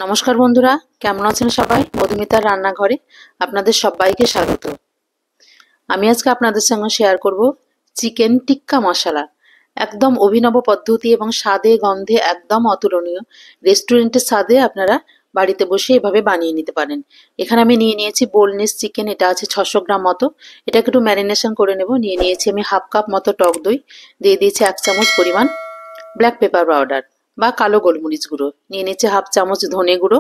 নমস্কার বন্ধুরা, কেমন আছেন সবাই? মধুমিতার রান্নাঘরে আপনাদের সবাইকে স্বাগত। আমি আজকে আপনাদের সঙ্গে শেয়ার করব চিকেন টিক্কা মশলা। একদম অভিনব পদ্ধতি এবং স্বাদে গন্ধে একদম অতুলনীয়। রেস্টুরেন্টের স্বাদে আপনারা বাড়িতে বসে এভাবে বানিয়ে নিতে পারেন। এখানে আমি নিয়ে নিয়েছি বোনলেস চিকেন, এটা আছে 600 গ্রাম মতো। এটাকে একটু ম্যারিনেশন করে নেব। নিয়ে নিয়েছি আমি হাফ কাপ মতো টক দই, দিয়ে দিয়েছি 1 চামচ পরিমাণ ব্ল্যাক পেপার পাউডার বা কালো গোলমরিচ গুঁড়ো, নিয়ে নিচ্ছে হাফ চামচ ধনে গুঁড়ো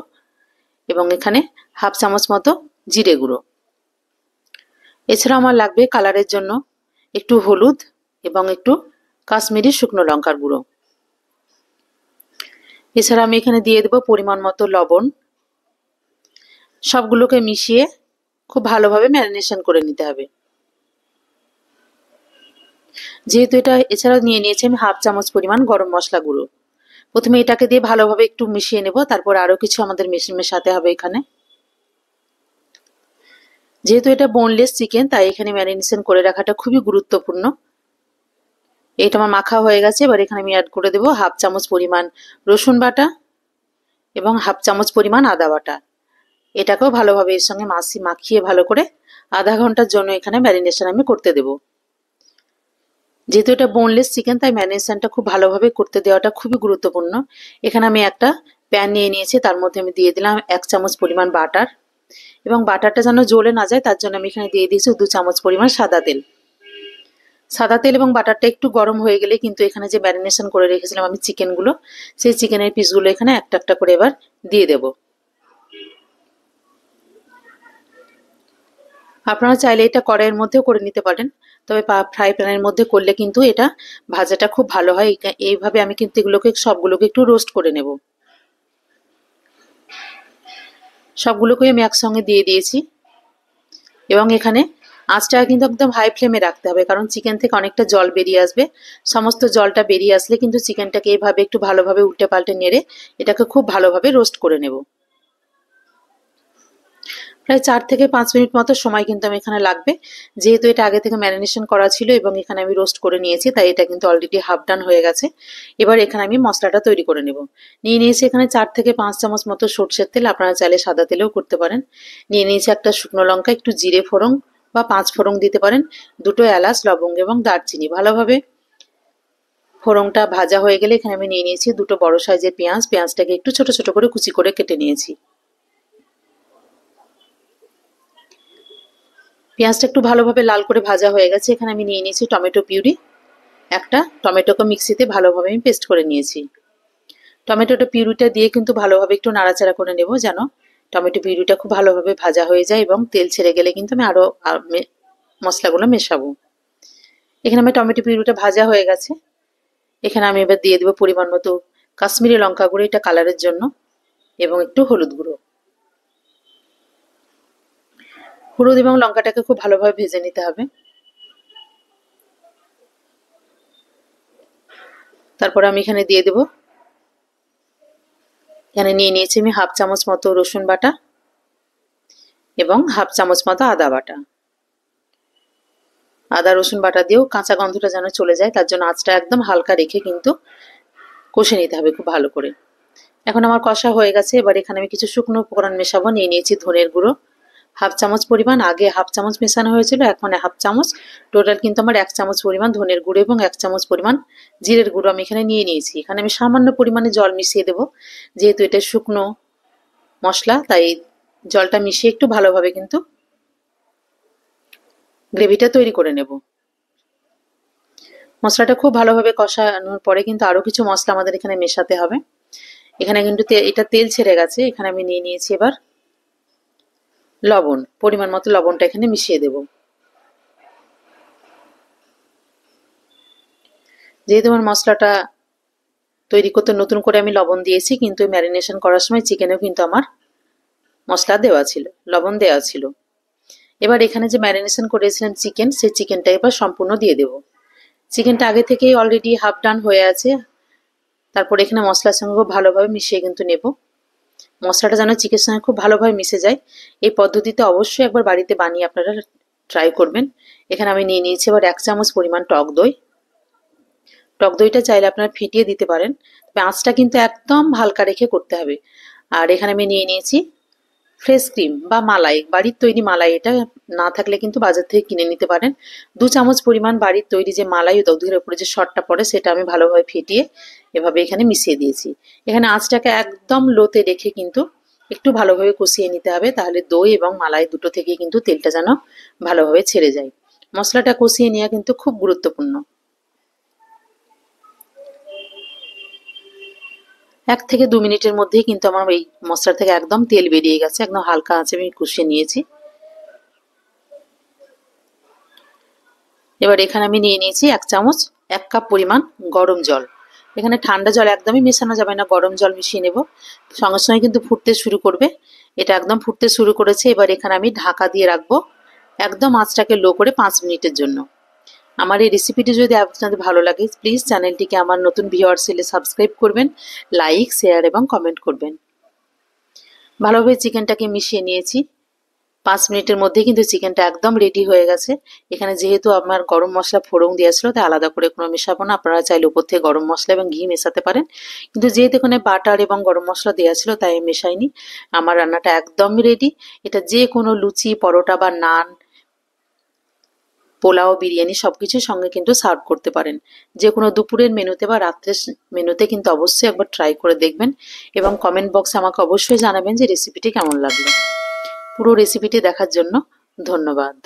এবং এখানে হাফ চামচ মতো জিরে গুঁড়ো। এছাড়া আমার লাগবে কালারের জন্য একটু হলুদ এবং একটু কাশ্মীরি শুকনো লঙ্কার গুঁড়ো। এছাড়া আমি এখানে দিয়ে দেবো পরিমাণ মতো লবণ। সবগুলোকে মিশিয়ে খুব ভালোভাবে ম্যারিনেশন করে নিতে হবে। যেহেতু এটা, এছাড়া নিয়ে নিয়েছি আমি হাফ চামচ পরিমাণ গরম মশলা গুঁড়ো। প্রথমে এটাকে দিয়ে ভালোভাবে একটু মিশিয়ে নেব, তারপর আরো কিছু আমাদের মেশাতে হবে এখানে। যেহেতু এটা বোনলেস চিকেন, তাই এখানে ম্যারিনেশন করে রাখাটা খুবই গুরুত্বপূর্ণ। এটা আমার মাখা হয়ে গেছে। এবার এখানে আমি অ্যাড করে দেবো হাফ চামচ পরিমাণ রসুন বাটা এবং হাফ চামচ পরিমাণ আদা বাটা। এটাকেও ভালোভাবে এর সঙ্গে মাখিয়ে ভালো করে আধা ঘন্টার জন্য এখানে ম্যারিনেশন আমি করতে দেব। যেহেতু এটা বোনলেস চিকেন, তাই ম্যারিনেশনটা খুব ভালোভাবে করতে দেওয়াটা খুবই গুরুত্বপূর্ণ। এখানে আমি একটা প্যান নিয়ে নিয়েছি, তার মধ্যে আমি দিয়ে দিলাম 1 চামচ পরিমাণ বাটার এবং বাটারটা যেন জ্বলে না যায় তার জন্য আমি এখানে দিয়ে দিয়েছি 2 চামচ পরিমাণ সাদা তেল। সাদা তেল এবং বাটারটা একটু গরম হয়ে গেলে কিন্তু এখানে যে ম্যারিনেশন করে রেখেছিলাম আমি চিকেনগুলো, সেই চিকেনের পিসগুলো এখানে একটা একটা করে এবার দিয়ে দেব। আপনারা চাইলে এটা কড়াইয়ের মধ্যেও করে নিতে পারেন, তবে ফ্রাই প্যানের মধ্যে করলে কিন্তু এটা ভাজাটা খুব ভালো হয়। এইভাবে আমি কিন্তু এগুলোকে সবগুলোকে একটু রোস্ট করে নেব। সবগুলোকে আমি একসঙ্গে দিয়ে দিয়েছি এবং এখানে আঁচটা কিন্তু একদম হাই ফ্লেমে রাখতে হবে, কারণ চিকেন থেকে অনেকটা জল বেরিয়ে আসবে। সমস্ত জলটা বেরিয়ে আসলে কিন্তু চিকেনটাকে এইভাবে একটু ভালোভাবে উল্টে পাল্টে নেড়ে এটাকে খুব ভালোভাবে রোস্ট করে নেব। প্রায় 4 থেকে 5 মিনিট মতো সময় কিন্তু আমি এখানে লাগবে, যেহেতু এটা আগে থেকে ম্যারিনেশন করা ছিল এবং এখানে আমি রোস্ট করে নিয়েছি, তাই এটা কিন্তু অলরেডি হাফ ডান হয়ে গেছে। এবার এখানে আমি মশলাটা তৈরি করে নেব। নিয়ে নিয়েছি এখানে 4 থেকে 5 চামচ মতো সরষের তেল, আপনারা চাইলে সাদা তেলেও করতে পারেন। নিয়ে নিয়েছি একটা শুকনো লঙ্কা, একটু জিরে ফোড়ন বা 5 ফোড়ন দিতে পারেন, 2টো এলাচ, লবঙ্গ এবং দারচিনি। ভালোভাবে ফোড়নটা ভাজা হয়ে গেলে এখানে আমি নিয়ে নিয়েছি 2টো বড় সাইজের পেঁয়াজ। পেঁয়াজটাকে একটু ছোট ছোট করে কুচি করে কেটে নিয়েছি। পেঁয়াজটা একটু ভালোভাবে লাল করে ভাজা হয়ে গেছে। এখানে আমি নিয়ে নিয়েছি টমেটো পিউরি। একটা টমেটোকে মিক্সিতে ভালোভাবে আমি পেস্ট করে নিয়েছি। টমেটোটা পিউরিটা দিয়ে কিন্তু ভালোভাবে একটু নাড়াচাড়া করে নেব, যেন টমেটো পিউরিটা খুব ভালোভাবে ভাজা হয়ে যায় এবং তেল ছেড়ে গেলে কিন্তু আমি আরো মশলাগুলো মেশাবো। এখানে আমার টমেটো পিউরিটা ভাজা হয়ে গেছে। এখানে আমি এবার দিয়ে দেবো পরিমাণ মতো কাশ্মীরি লঙ্কা গুঁড়ো, এটা কালারের জন্য, এবং একটু হলুদ গুঁড়ো। হলুদ এবং লঙ্কাটাকে খুব ভালোভাবে ভেজে নিতে হবে। তারপর আমি এখানে দিয়ে দেব, এখানে নিয়ে নিয়েছি আমি হাফ চামচ মতো রসুন বাটা এবং হাফ চামচ মতো আদা বাটা। আদা রসুন বাটা দিয়েও কাঁচা গন্ধটা যেন চলে যায়, তার জন্য আঁচটা একদম হালকা রেখে কিন্তু কষে নিতে হবে খুব ভালো করে। এখন আমার কষা হয়ে গেছে। এবার এখানে আমি কিছু শুকনো উপকরণ মেশাবো। নিয়ে নিয়েছি ধনের গুঁড়ো হাফ চামচ পরিমাণ, আগে হাফ চামচ মেশানো হয়েছিল, এখন হাফ চামচ। টোটাল কিন্তু আমার 1 চামচ পরিমাণ ধনের গুঁড়ো এবং 1 চামচ পরিমাণ জিরের গুঁড়ো আমি এখানে নিয়ে নিয়েছি। এখানে আমি সামান্য পরিমাণে জল মিশিয়ে দেবো, যেহেতু এটা শুকনো মশলা, তাই জলটা মিশিয়ে একটু ভালোভাবে কিন্তু গ্রেভিটা তৈরি করে নেব। মশলাটা খুব ভালোভাবে কষানোর পরে কিন্তু আরো কিছু মশলা আমাদের এখানে মেশাতে হবে। এখানে কিন্তু এটা তেল ছেড়ে গেছে। এখানে আমি নিয়ে নিয়েছি এবার লবণ, পরিমাণ মতো লবণটা এখানে মিশিয়ে দেব। যেহেতু আমার মশলাটা তৈরি করতে নতুন করে আমি লবণ দিয়েছি, কিন্তু ম্যারিনেশন করার সময় চিকেনেও কিন্তু আমার মশলা দেওয়া ছিল, লবণ দেওয়া ছিল। এবার এখানে যে ম্যারিনেশন করেছিলাম চিকেন, সেই চিকেনটা এবার সম্পূর্ণ দিয়ে দেব। চিকেনটা আগে থেকেই অলরেডি হাফ ডান হয়ে আছে। তারপর এখানে মশলার সঙ্গে খুব ভালোভাবে মিশিয়ে কিন্তু নেব। মশলাটা যেন চিকেনের সঙ্গে খুব ভালোভাবে মিশে যায়, এই পদ্ধতিতে অবশ্যই একবার বাড়িতে বানিয়ে আপনারা ট্রাই করবেন। এখানে আমি নিয়ে নিয়েছি এবার 1 চামচ পরিমাণ টক দই। টক দইটা চাইলে আপনারা ফেটিয়ে দিতে পারেন, তবে আঁচটা কিন্তু একদম হালকা রেখে করতে হবে। আর এখানে আমি নিয়ে নিয়েছি ফ্রেশ ক্রিম বা মালাই, বাড়ির তৈরি মালাই। এটা না থাকলে কিন্তু বাজার থেকে কিনে নিতে পারেন। 2 চামচ পরিমাণ বাড়ির তৈরি যে মালাই, দুধের উপরে যে সরটা পড়ে সেটা আমি ভালোভাবে ফেটিয়ে এভাবে এখানে মিশিয়ে দিয়েছি। এখানে আঁচটাকে একদম লোতে রেখে কিন্তু একটু ভালোভাবে কষিয়ে নিতে হবে, তাহলে দই এবং মালাই দুটো থেকে কিন্তু তেলটা যেন ভালোভাবে ছেড়ে যায়। মশলাটা কষিয়ে নেওয়া কিন্তু খুব গুরুত্বপূর্ণ। 1 থেকে 2 মিনিটের মধ্যেই কিন্তু আমার এই মশলা থেকে একদম তেল বেরিয়ে গেছে। একদম হালকা আঁচে আমি কষিয়ে নিয়েছি। এবার এখানে আমি নিয়ে নিয়েছি 1 চামচ 1 কাপ পরিমাণ গরম জল। এখানে ঠান্ডা জল একদমই মেশানো যাবে না, গরম জল মিশিয়ে নেব। সঙ্গে সঙ্গে কিন্তু ফুটতে শুরু করবে। এটা একদম ফুটতে শুরু করেছে। এবার এখানে আমি ঢাকা দিয়ে রাখবো একদম আঁচটাকে লো করে 5 মিনিটের জন্য। আমার এই রেসিপিটি যদি আপনাদের ভালো লাগে প্লিজ চ্যানেলটিকে আমার নতুন ভিউয়ার্স হলে সাবস্ক্রাইব করবেন, লাইক, শেয়ার এবং কমেন্ট করবেন। ভালোভাবে চিকেনটাকে মিশিয়ে নিয়েছি। 5 মিনিটের মধ্যে কিন্তু চিকেনটা একদম রেডি হয়ে গেছে। এখানে যেহেতু আমার গরম মশলা ফোড়ন দেওয়া ছিল তাই আলাদা করে কোনো মেশাবো না। আপনারা চাইলে উপর থেকে গরম মশলা এবং ঘি মেশাতে পারেন, কিন্তু যেহেতু এখানে বাটার এবং গরম মশলা দেওয়া ছিল তাই আমি মেশাইনি। আমার রান্নাটা একদমই রেডি। এটা যে কোনো লুচি, পরোটা বা নান, পোলাও, বিরিয়ানি সবকিছুর সঙ্গে কিন্তু সার্ভ করতে পারেন। যে কোনো দুপুরের মেনুতে বা রাত্রের মেনুতে কিন্তু অবশ্যই একবার ট্রাই করে দেখবেন এবং কমেন্ট বক্সে আমাকে অবশ্যই জানাবেন যে রেসিপিটি কেমন লাগলো। পুরো রেসিপিটি দেখার জন্য ধন্যবাদ।